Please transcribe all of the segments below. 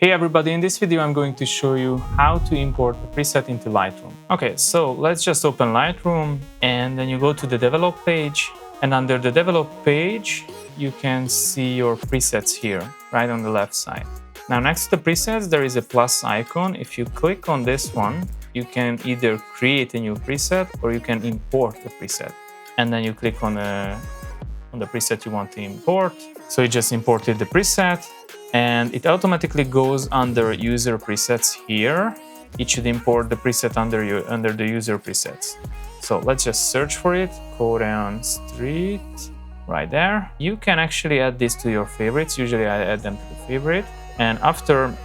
Hey everybody, in this video I'm going to show you how to import a preset into Lightroom. Okay, so let's just open Lightroom and then you go to the develop page, and under the develop page you can see your presets here, right on the left side. Now next to the presets there is a plus icon. If you click on this one, you can either create a new preset or you can import the preset. And then you click on the preset you want to import. So it just imported the preset, and it automatically goes under user presets here. It should import the preset under the user presets. So let's just search for it, Korean Street, right there. You can actually add this to your favorites. Usually I add them to the favorite. And after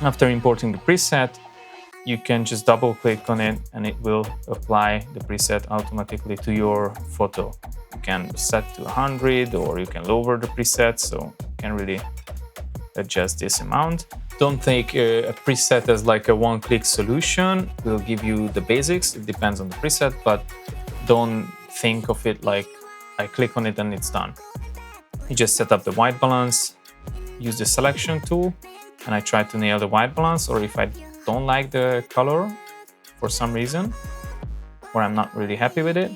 importing the preset, you can just double click on it and it will apply the preset automatically to your photo. You can set to 100 or you can lower the preset, so you can really adjust this amount. Don't take a preset as like a one-click solution. It will give you the basics. It depends on the preset, but don't think of it like I click on it and it's done. You just set up the white balance, use the selection tool, and I try to nail the white balance. Or if I don't like the color for some reason, or I'm not really happy with it,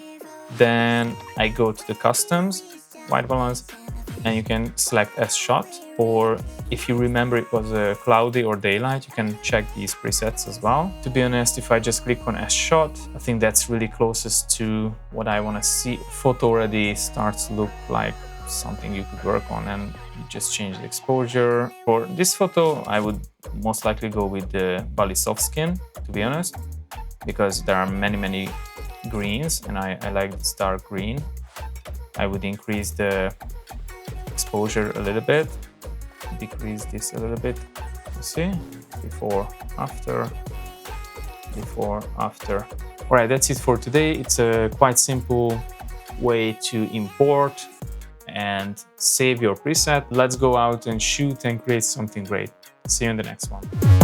then I go to the customs, white balance, and you can select S-shot, or if you remember it was cloudy or daylight, you can check these presets as well. To be honest, if I just click on S-shot, I think that's really closest to what I want to see. Photo already starts to look like something you could work on, and you just change the exposure. For this photo, I would most likely go with the Bali soft skin, to be honest, because there are many greens, and I like this dark green. I would increase the exposure a little bit, decrease this a little bit. You see, before, after, before, after. All right, that's it for today. It's a quite simple way to import and save your preset. Let's go out and shoot and create something great. See you in the next one.